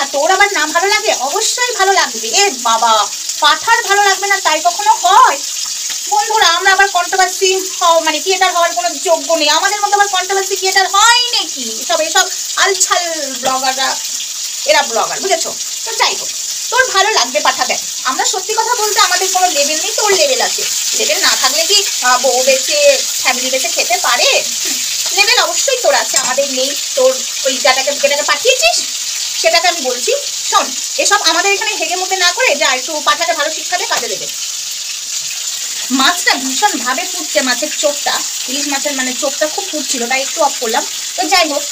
না, তোর আবার না ভালো লাগে? অবশ্যই ভালো লাগবে। এ বাবা, পাঠার ভালো লাগবে না তাই কখনো হয়? বন্ধুরা, আমরা আবার কন্ট্রোভার্সি মানে ক্রিয়েটার হওয়ার কোনো যোগ্য নেই। আমাদের মধ্যে আবার কন্ট্রোভার্সি ক্রিয়েটার হয় নাকি? এসব আলছাল ব্লগাররা, এরা ব্লগার, বুঝেছো? তো যাই হোক, তোর ভালো লাগবে পাঠা। দেখ, আমরা সত্যি কথা বলতে আমাদের কোনো লেভেল নেই, তোর লেভেল আছে। লেভেল না থাকলে কি বউ বেঁচে ফ্যামিলি বেঁচে খেতে পারে? লেভেল অবশ্যই তোর আছে, আমাদের নেই। তোর ওই যেটাকে পাঠিয়েছিস সেটাকে আমি বলছি, শোন, এসব আমাদের এখানে হেগে মুখে না করে যা একটু পাঠাকে ভালো শিক্ষা দিয়ে কাজে দেবে। মাছটা ভীষণ ভাবে ফুটছে, মাছের চোখটা, ইলিশ মাছের মানে চোখটা খুব ফুটছিল, তাই একটু অফ করলাম। তো যাই হোক,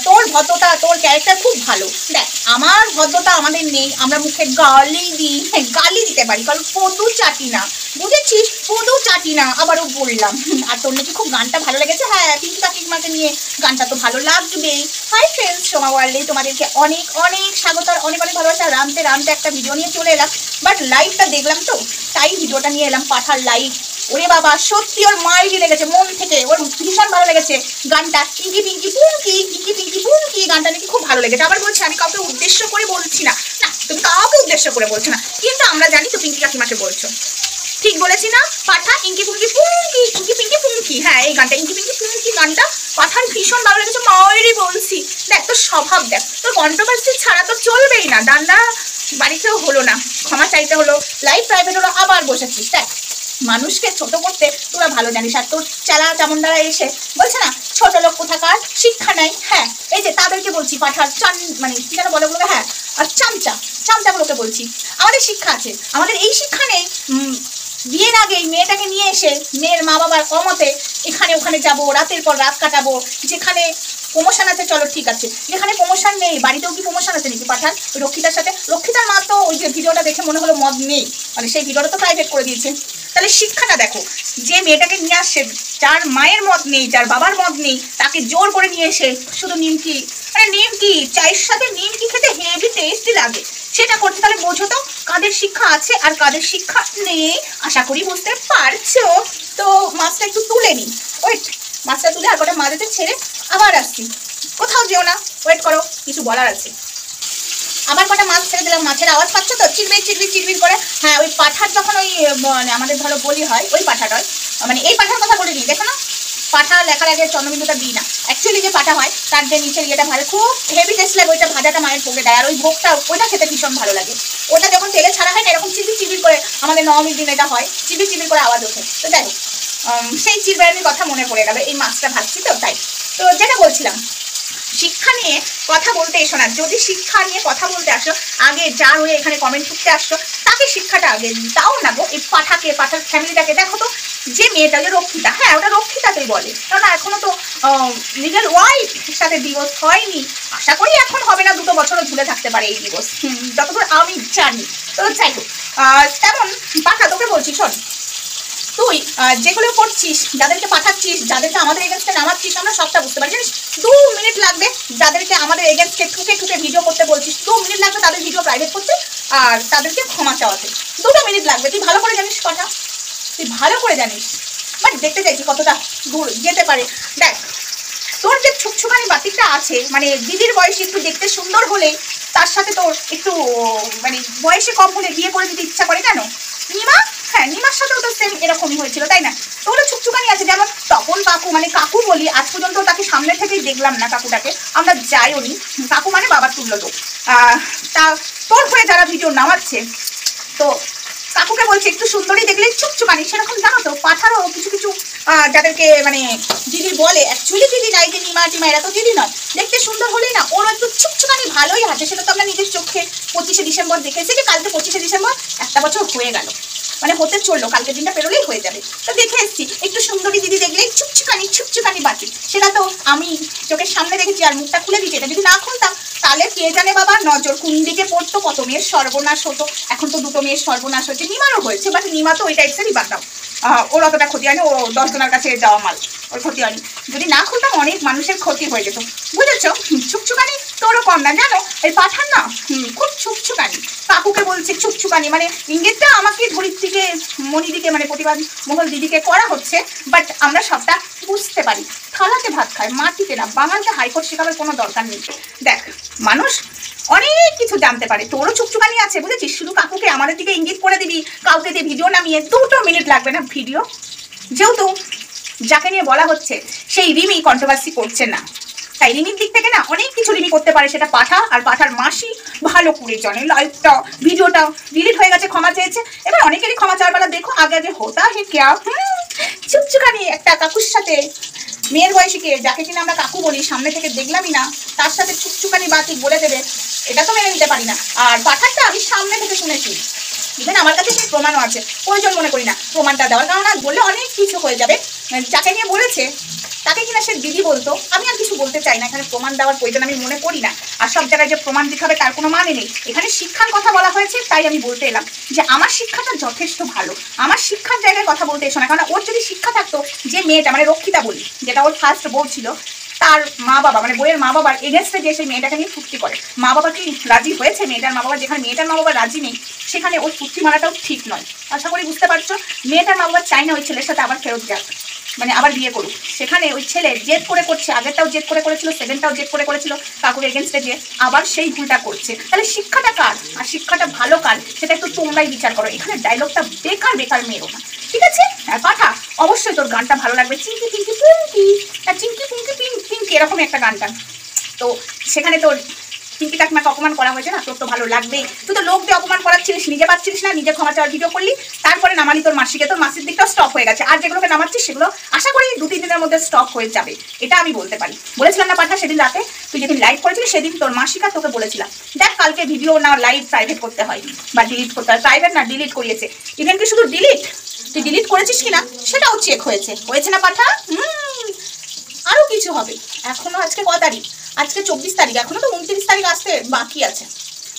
তোর ভদ্রতা, তোর ক্যারেক্টার খুব ভালো। দেখ, আমার ভদ্রতা আমাদের নেই, আমরা মুখে গালি দিই, গালি দিতে পারি, কারণ পদু চাটি না, বুঝেছিস? পদু চাটি না, আবারও বললাম। আর তোর নাকি খুব গানটা ভালো লেগেছে। হ্যাঁ, পিঙ্কি কাকিমাকে নিয়ে গানটা তো ভালো লাগবেই। হাই ফ্রেন্ডস, সোমা ওয়ার্ল্ডে তোমাদেরকে অনেক অনেক স্বাগত আর অনেক অনেক ভালোবাসা। রামতে রামতে একটা ভিডিও নিয়ে চলে এলাম, বাট লাইভটা দেখলাম তো তাই ভিডিওটা নিয়ে এলাম, পাঠার লাইভ। ওরে বাবা, সত্যি ওর মাইরি লেগেছে, মন থেকে ওর ভীষণ ভালো লেগেছে গানটা। পিঙ্কি পিঙ্কি পুঙ্কি, পিঙ্কি পিঙ্কি পুঙ্কি গানটা নাকি খুব ভালো লেগেছে। আবার বলছি, আমি কাউকে উদ্দেশ্য করে বলছি না, না তুমি কাউকে উদ্দেশ্য করে বলছো না, কিন্তু আমরা জানি তো পিঙ্কি কাকিমাকে বলছো। ঠিক বলেছি না? পাঠা ইঙ্কি পুঙ্কি পুঙ্কি, ইঙ্কি পিঙ্কি পুঙ্কি, হ্যাঁ এই গানটা ইঙ্কি পিঙ্কি পুঙ্কি গানটা পাঠার ভীষণ ভালো লেগেছে, মায়েরই বলছি। দেখ, তোর স্বভাব দেখ, তোর কন্ট্রোভার্সি ছাড়া তো চলবেই না। ডান্ডা বাড়িতেও হলো না, ক্ষমা চাইতে হলো, লাইভ প্রাইভেট হলো, আবার বসেছিস। দেখ, মানুষকে ছোট করতে তোরা ভালো জানিস, আর তোর চালা চামুন্ডারা এসে বলছে না ছোট লোক কোথাকার, শিক্ষা নাই। হ্যাঁ, এই যে তাদেরকে বলছি, পাঠার মানে কি যেন বলে বলবে, হ্যাঁ, আর চামচাগুলোকে বলছি, আমাদের শিক্ষা আছে, আমাদের এই শিক্ষা নেই। বিয়ের আগেই মেয়েটাকে নিয়ে এসে মেয়ের মা বাবার অমতে এখানে ওখানে যাবো, রাতের পর রাত কাটাবো, যেখানে প্রমোশন আছে চলো ঠিক আছে, যেখানে প্রমোশন নেই, বাড়িতেও কি প্রমোশন আছে নাকি পাঠান? রক্ষিতার সাথে, রক্ষিতার মা তো ওই যে ভিডিওটা দেখে মনে হলো মদ নেই, মানে সেই ভিডিওটা তো প্রাইভেট করে দিয়েছে। তাহলে শিক্ষাটা দেখো, যে মেয়েটাকে নিয়ে আসছে, যার মায়ের মদ নেই, যার বাবার মদ নেই, তাকে জোর করে নিয়ে এসে শুধু নিমকি, মানে নিমকি চায়ের সাথে নিমকি খেতে হেভি টেস্টি লাগে, সেটা করতে। তাহলে বোঝো তো কাদের শিক্ষা আছে আর কাদের শিক্ষা নেই, আশা করি বুঝতে পারছো। তো মাছটা একটু তুলে নিই, ওয়েট, মাছটা তুলে আর কটা মাঝেতে ছেড়ে আবার আসছি। কোথাও যেও না, ওয়েট করো, কিছু বলার আছে। আবার কটা মাছ ছেড়ে দিলাম, মাছের আওয়াজ পাচ্ছ তো, চিরবির চিরবির চিরবির করে। হ্যাঁ, ওই পাঠার যখন ওই মানে আমাদের ধরো বলি হয়, ওই পাঠাটার, মানে এই পাঠার কথা বলে নিই, দেখো না, পাঠা লেখার আগে চন্দ্রবিন্দুটা দিই না, অ্যাকচুয়ালি যে পাঠা হয় তার যে নিচের ইয়েটা ভালো, খুব হেভি টেস্ট লাগে, ওইটা ভাজাটা মায়ের ভোগে দেয়, আর ওই ভোগটা ওইটা খেতে ভীষণ ভালো লাগে। ওটা যখন তেলে ছাড়া হয় না, এরকম চিরবির চিরবির করে, আমাদের নবমীর দিন এটা হয়, চিরবির চিরবির করে আওয়াজ ওঠে। তো যাই হোক, সেই চিরবিরানির কথা মনে পড়ে গেল, এই মাছটা ভাজছি তো তাই। তো যেটা বলছিলাম, শিক্ষা নিয়ে কথা বলতে এসো না, যদি শিক্ষা নিয়ে কথা বলতে আসো, আগে যার হয়ে এখানে কমেন্ট করতে আসছো তাকে শিক্ষাটা আগে দাও না গো। এই পাঠাকে, পাঠার ফ্যামিলিটাকে দেখো তো, যে মেয়েটা যে রক্ষিতা, হ্যাঁ ওটা রক্ষিতাতেই বলে, কারণ এখনো তো লিগ্যাল ওয়াইফ সাথে ডিভোর্স হয়নি, আশা করি এখন হবে না, 2 বছরও ঝুলে থাকতে পারে এই ডিভোর্স, যতদূর আমি জানি। তো যাই হোক, তেমন পাঠা তোকে বলছি, শোন, তুই যেগুলো করছিস, যাদেরকে পাঠাচ্ছিস, যাদেরকে আমাদের এগেনস্টে নামাচ্ছিস, আমরা সবটা বুঝতে পারি, জানিস 2 মিনিট লাগবে যাদেরকে আমাদের এগেনস্টে ঠুকে ঠুকে ভিডিও করতে বলছিস, 2 মিনিট লাগবে তাদের ভিডিও প্রাইভেট করতে আর তাদেরকে ক্ষমা চাওয়াতে, 2 মিনিট লাগবে। তুই ভালো করে জানিস কথা, তুই ভালো করে জানিস, বাট দেখতে চাইছি কতটা দূর যেতে পারে। দেখ, তোর যে ছুকছুকানি বাতিকটা আছে, মানে দিদির বয়সে একটু দেখতে সুন্দর হলে, তার সাথে তোর একটু মানে বয়সে কম হলে বিয়ে করে দিতে ইচ্ছা করে কেন? নিমা, হ্যাঁ নিমার সাথেও তো সেম এরকমই হয়েছিল, তাই না? তো ওগুলো ছুকছুকানি আছে, যেমন তপন কাকু, মানে কাকু বলি, আজ পর্যন্ত তাকে সামনে থেকেই দেখলাম না কাকুটাকে, আমরা যাইও নি, কাকু মানে বাবার তুল্য লোক। তা তোর হয়ে যারা ভিডিও নামাচ্ছে, তো কাকুকে বলছে একটু সুন্দরী দেখলে ছুকছুকানি, সেরকম জানো তো পাঠারও কিছু কিছু যাদেরকে মানে দিদি বলে, অ্যাকচুয়ালি দিদি নাই, যে নিমা টিমা এরা তো দিদি নয়, দেখতে সুন্দর হলেই না, ওর একটু ছুকছুকানি ভালোই আছে, সেটা তো আমরা নিজের চোখে 25শে ডিসেম্বর দেখেছি, যে কালকে 25শে ডিসেম্বর 1 বছর হয়ে গেল, মানে হতে চললো, কালকের দিনটা পেরোলেই হয়ে যাবে। তো দেখে এসছি একটু সুন্দরী দিদি দেখলেই ছুকছুকানি বাকি, সেটা তো আমি চোখের সামনে দেখেছি, আর মুখটা খুলে দিচ্ছি, এটা যদি না খুলতাম তাহলে কে জানে বাবা নজর কোন দিকে পড়তো, কত মেয়ের সর্বনাশ হতো। এখন তো 2 মেয়ের সর্বনাশ হচ্ছে, নিমারও হয়েছে, বাট নিমা তো ওই টাইপসেরই বাদ দাও, ওর অতটা ক্ষতি হয়নি, ও 10 জনের কাছে যাওয়া মাল, ওর ক্ষতি হয়নি। যদি না খুলতাম অনেক মানুষের ক্ষতি হয়ে যেত, বুঝেছো? ছুকছুকানি তোরও কম না, জানো এই পাঠান না খুব ছুকছুকানি, কাকুকে বলছে ছুকছুকানি, মানে ইঙ্গিতটা আমাকে ধরিত্রীকে, মণিদিকে, মানে প্রতিবাদ মহল দিদিকে করা হচ্ছে, বাট আমরা সবটা বুঝতে পারি। থালাতে ভাত খায়, মাটিতে না, বাঙালকে হাইকোর্ট শেখাবার কোনো দরকার নেই। দেখ, মানুষ অনেক কিছু জানতে পারে। তোরও চুকচুকানি আছে, বুঝেছিস? শুধু কাকুকে আমাদের দিকে ইঙ্গিত করে দিবি, কাউকে দিয়ে ভিডিও নামিয়ে 2 মিনিট লাগবে না ভিডিও। যেহেতু যাকে নিয়ে বলা হচ্ছে সেই রিমি কন্ট্রোভার্সি করছে না, তাই রিমির দিক থেকে না অনেক কিছু রিমি করতে পারে, সেটা পাঠা আর পাঠার মাসি ভালো করে জানে। লাইভটা ভিডিওটা ডিলিট হয়ে গেছে, ক্ষমা চেয়েছে, এবার অনেকেরই ক্ষমা চাওয়ার বেলা দেখো আগে আগে হোতা হে ক্যা। চুকচুকানি একটা কাকুর সাথে, মেয়ের বয়সীকে যাকে কিনা আমরা কাকু বলি, সামনে থেকে দেখলামই না, তার সাথে চুকচুকানি বাতি বলে দেবে, এটা তো মেনে নিতে পারি না। আর পাঠারটা আমি সামনে থেকে শুনেছি, ইভেন আমার কাছে সেই প্রমাণও আছে, প্রয়োজন মনে করি না প্রমাণটা দেওয়ার, কারণ আর বললে অনেক কিছু হয়ে যাবে। যাকে নিয়ে বলেছে তাকে কিনা সে দিদি বলতো, আমি আর কিছু বলতে চাই না, এখানে প্রমাণ দেওয়ার প্রয়োজন আমি মনে করি না। আর সব জায়গায় যে প্রমাণ দিতে হবে তার কোনো মানে নেই, এখানে শিক্ষার কথা বলা হয়েছে, তাই আমি বলতে এলাম যে আমার শিক্ষাটা যথেষ্ট ভালো, আমার শিক্ষার জায়গায় কথা বলতে এসো না। কারণ ওর যদি শিক্ষা থাকতো, যে মেয়েটা মানে রক্ষিতা বলি, যেটা ওর ফার্স্ট বউ ছিল, তার মা বাবা মানে বইয়ের মা বাবার এগেনস্টে যে সেই মেয়েটাকে নিয়ে ফুর্তি করে, মা বাবা কি রাজি হয়েছে? মেয়েটার মা বাবা, যেখানে মেয়েটার মা বাবা রাজি নেই সেখানে ওর ফুর্তি মারাটাও ঠিক নয়। আশা করি বুঝতে পারছো, মেয়েটার মা বাবা চায় না ওই ছেলের সাথে আবার ফেরত যাক, মানে আবার বিয়ে করুক। সেখানে ওই ছেলে জেদ করে করছে, আগেরটাও জেদ করে করেছিল, সেকেন্ডটাও জেদ করে করেছিল কাকুর এগেনস্টে, যে আবার সেই ভুলটা করছে। তাহলে শিক্ষাটা কার আর শিক্ষাটা ভালো কার সেটা একটু তোমরাই বিচার করো। এখানে ডায়লগটা বেকার বেকার মেরো না, ঠিক আছে? আর পাঠা অবশ্যই তোর গানটা ভালো লাগবে, চিঙ্কি পিঙ্কি পিঙ্কি, চিঙ্কি পিঙ্কি পিঙ্কি এরকম একটা গানটা, তো সেখানে তোর পিঙ্কি কাকিমাকে অপমান করা হয়েছে না, তোর তো ভালো লাগবেই। তুই তো লোক দিয়ে অপমান করাচ্ছিলিস, নিজে পাচ্ছিলিস না, নিজে ক্ষমা চাওয়ার ভিডিও করলি, তারপরে নামালি তোর মাসিকে, তোর মাসির দিকটাও স্টপ হয়ে গেছে। আর যেগুলোকে নামাচ্ছিস সেগুলো আশা করি 2-3 দিনের মধ্যে স্টপ হয়ে যাবে, এটা আমি বলতে পারি। বলেছিলাম না পাঠা সেদিন রাতে তুই যেদিন লাইভ করেছিলি, সেদিন তোর মাসিকা তোকে বলেছিলাম দেখ কালকে ভিডিও না লাইভ প্রাইভেট করতে হয় বা ডিলিট করতে হয়, প্রাইভেট না ডিলিট করিয়েছে। ইভেন কি শুধু ডিলিট, তুই ডিলিট করেছিস কিনা সেটাও চেক হয়েছে, হয়েছে না পাঠা? আরও কিছু হবে এখনো। আজকে ক তারিখ? আজকে 24 তারিখ, এখনো তো 29 তারিখ আসতে বাকি আছে।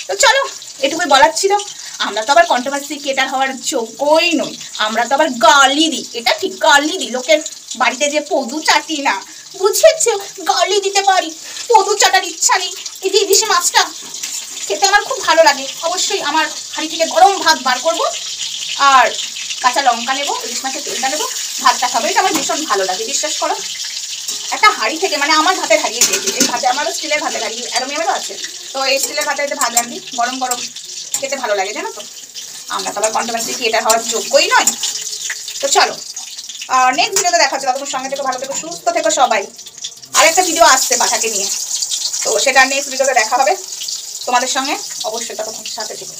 তো চলো, এটুকুই বলার ছিল। আমরা তো আবার কন্ট্রোভার্সি ক্রিয়েটার হওয়ার যোগ্যই নই, আমরা তো আবার গালি দিই, এটা ঠিক, গালি দিই, লোকের বাড়িতে যে পদু চাটি না, বুঝেছো? গালি দিতে পারি, পদু চাটার ইচ্ছা নেই। এই যে ইলিশে মাছটা খেতে আমার খুব ভালো লাগে, অবশ্যই আমার হাঁড়ি থেকে গরম ভাত বার করবো, আর কাঁচা লঙ্কা নেবো, ইলিশ মাছের তেলটা নেবো, ভাতটা খাবো, এটা আমার ভীষণ ভালো লাগে, বিশ্বাস করো। একটা হাঁড়ি থেকে, মানে আমার ভাতের হারিয়ে দিয়েছি, এই ভাতে আমারও স্টিলের ভাতের হারিয়ে, অ্যালুমিনিয়ামেরও আছে, তো এই স্টিলের ভাতে ভাত রাঁধি গরম গরম, খেতে ভালো লাগে, জানো তো। আমরা তো আবার কন্ট্রোভার্সি ক্রিয়েটার হওয়ার যোগ্যই নয়। তো চলো, নেক্সট ভিডিওতে দেখা হচ্ছে, ততক্ষণ সঙ্গে থেকো, ভালো থেকো, সুস্থ থেকো সবাই। আরেকটা ভিডিও আসছে পাঠাকে নিয়ে, তো সেটা নেক্সট ভিডিওতে দেখা হবে তোমাদের সঙ্গে, অবশ্যই ততক্ষণ সাথে থেকো।